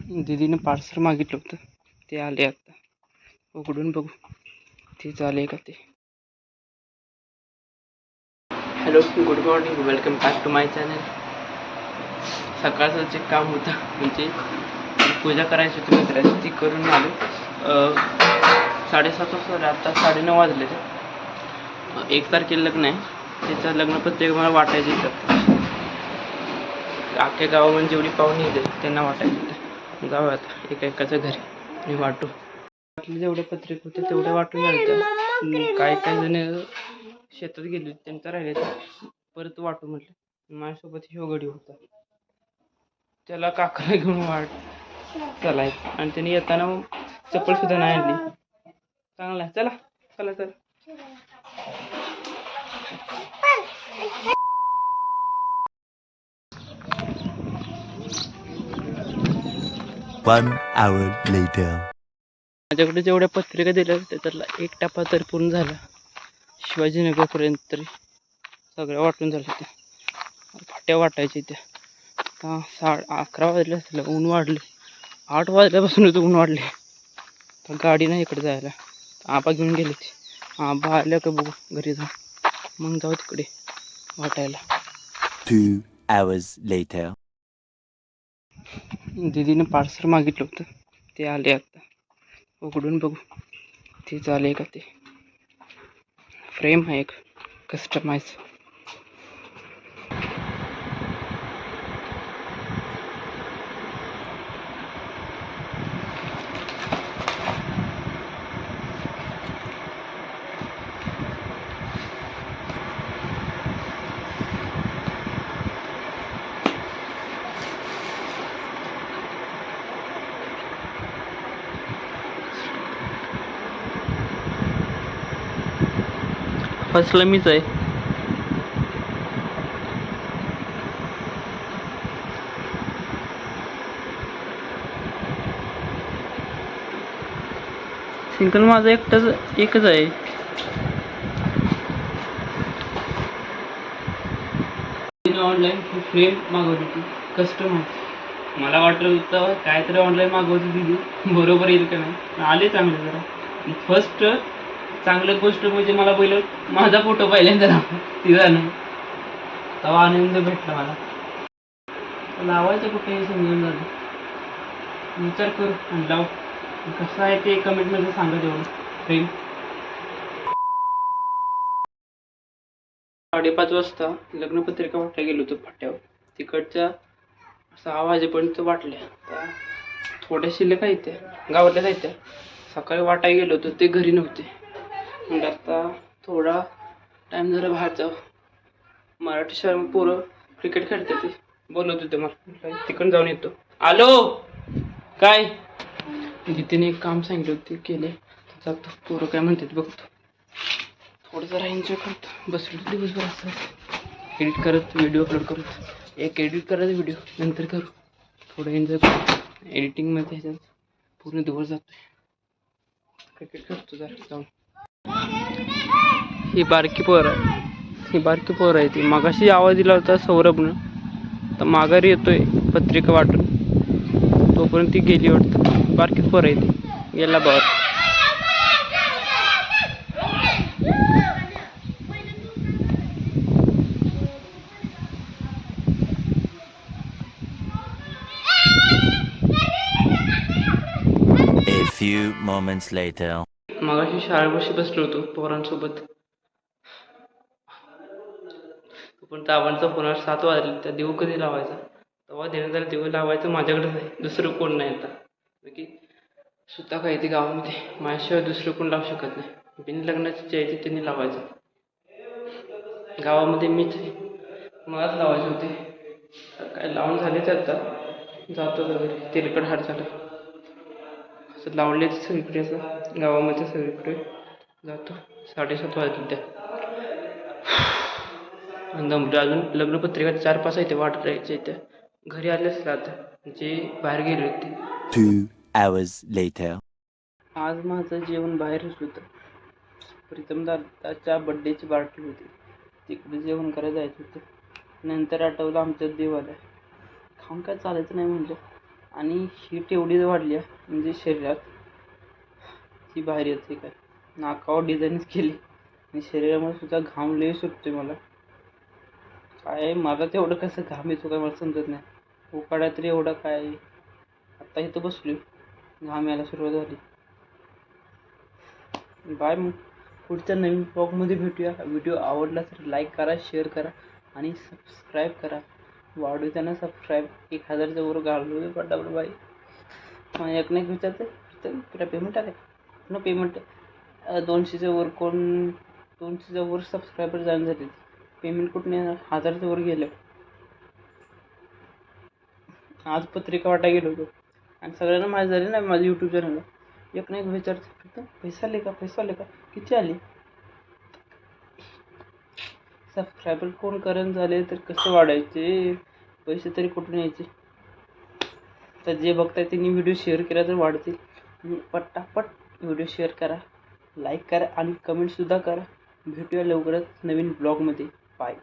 दीदीने पार्सल मागितलं होतं, ते आले आता. उघडून बघू ते झाले का ते. Hello, good morning, welcome back to my channel. सकाळचं जे काम होतं म्हणजे पूजा करायची होती मित्राची, ती करून आलो. 7:30 वाजता, आता 9:30 वाजले. 1 तारखेला लग्न आहे, त्याचं लग्नपत्रिका मला वाटायची इथं. अख्ख्या गावामध्ये जेवढी पाहुणे येते त्यांना वाटायची. जाऊ आता एकाच्या घरी आणि वाटू. जेवढ्या पत्रिका होते तेवढ्या वाटून झालं. काय जण शेतात गेले, त्यांचं राहिले परत वाटू म्हटलं. माझ्यासोबत शिवगडी होता, त्याला काकाला घेऊन चालायचं आणि त्याने येताना चप्पल सुद्धा नाही आणली. चांगला आहे, चला चला चला. One hour later. माझ्याकडे जेवढ्या पत्रिका दिल्या त्यातला एक टप्पा तरी पूर्ण झाला. शिवाजीनगरपर्यंत तरी सगळ्या वाटून झाल्या. त्या फाट्या वाटायच्या त्या. आता 11 वाजले असतील, ऊन वाढले. 8 वाजल्यापासून ऊन वाढले. तर गाडी नाही इकडे जायला. आबा घेऊन गेले ते. आबा आल्या का बघू घरी जा, मग जाऊ तिकडे वाटायला. 2 hours later. दीदीने पार्सल मागितलं होतं, ते आले आता. उघडून बघू ते झाले का ते. फ्रेम आहे एक कस्टमाइज. फसलं मीच आहे. सिंगल माझं एकच आहे. ऑनलाईन फ्रेम मागवली होती कस्टमाइज. मला वाटलं होतं काहीतरी ऑनलाईन मागवती दिली बरोबर येईल का नाही. आले चांगले जरा. फर्स्ट चांगलं गोष्ट म्हणजे मला पहिलं माझा फोटो पहिल्यांदा तिचा नाही, तेव्हा आनंद भेटला मला. लावायचं कुठेही समजून झालं. विचार करू आणि लाव. कसं आहे ते कमेंटमध्ये सांगा तेवढं. फ्रेम 5:30 वाजता लग्नपत्रिका वाटायला गेलो होतो फाट्यावर. तिकडच्या 6 वाजेपर्यंत वाटल्या. आता थोड्या शिल्लक आहेत त्या गावातल्या आहेत त्या. सकाळी वाटायला गेलो होतो, ते घरी नव्हते. म्हणजे आता थोडा टाईम जरा बाहेर जाऊ. मराठी शाळा पोरं क्रिकेट खेळते, ते बोलवत होते मला, तिकडून जाऊन येतो. आलो. काय तिने एक काम सांगितलं होते, केले. जातो, पोरं काय म्हणतात बघतो. थोडं जरा एन्जॉय करतो. बसलो दिवसभर असं एडिट करत, व्हिडिओ अपलोड करत. एक एडिट करायचा व्हिडिओ नंतर करू. थोडं एन्जॉय करतो एडिटिंगमध्ये. ह्याच्यात पूर्ण दिवस जातोय. क्रिकेट करतो जरा जाऊन. ही बारकी पोर आहे ती. मगाशी आवाज दिला होता सौरभनं, तर माघारी येतोय पत्रिका वाटून. तोपर्यंत ती गेली वाटतं. बारकीच पोर आहे ती, गेला बाहेर. A few moments later. मगाशी शाळेपाशी बसलो होतो पोरांसोबत. पण आबांचा फोन 7 वाजले. त्या देऊ कधी लावायचा, तेव्हा देण्याचा देऊ लावायचं माझ्याकडेच आहे. दुसरं कोण नाही आता. की सुद्धा काय ते गावामध्ये माझ्याशिवाय दुसरं कोण लावू शकत नाही. बिन लग्नाची जे आहे ते त्यांनी लावायचं. गावामध्ये मीच आहे, मलाच लावायचे होते. काय लावून झाले ते आता. जातो घरी. तेलकट हात झाला असं लावले सगळीकडे. असं गावामध्ये सगळीकडे जातो. 7:30 वाजले त्या. अजून लग्नपत्रिका 4-5 आहे ते वाटत राहायचे. त्या घरी आले असतील आता, जे बाहेर गेले होते. 2 hours later. आज माझं जेवण बाहेरच होतं. प्रीतम दादाच्या बड्डेची पार्टी होती, तिकडे जेवण करायला जायचं होतं. नंतर आठवलं आमच्यात देव आला. खाऊन काय चालायचं नाही म्हणलं. आणि हीट एवढी वाढली आहे म्हणजे शरीरात ती बाहेर येते काय. नाकावर डिझाईनच केली आणि शरीरामध्ये सुद्धा घाम लय सुटते मला. काय मला तेवढं कसं घाम येतो काय मला समजत नाही. उकाडा तरी एवढा काय. आत्ता इथं बसलो, घाम यायला सुरुवात झाली. बाय मग, पुढच्या नवीन ब्लॉगमध्ये भेटूया. व्हिडिओ आवडला तर लाईक करा, शेअर करा आणि सबस्क्राईब करा. वाढवताना सबस्क्राईब 1000च्या वर घालू पटापट बाई. मग एक नाही विचारते तुला पेमेंट आलं न पेमेंट 200च्या वर कोण 200च्या वर सबस्क्रायबर जाईन झाले. पेमेंट कुठून येणार 1000च्या वर गेलं. आज पत्रिका वाटायला गेलो होतो आणि सगळ्यांना माहीत झाली ना माझं यूट्यूब चॅनल. एक नाही विचारतो पैसा आले का किती आले. सबस्क्रायबर कोण करण झाले तर कसे वाढायचे, पैसे तरी कुठून यायचे. तर जे बघताय त्यांनी व्हिडिओ शेअर केला तर वाढतील. पटापट व्हिडिओ शेअर करा, लाईक करा आणि कमेंटसुद्धा करा. भेटूया लवकरच नवीन ब्लॉगमध्ये. बाय.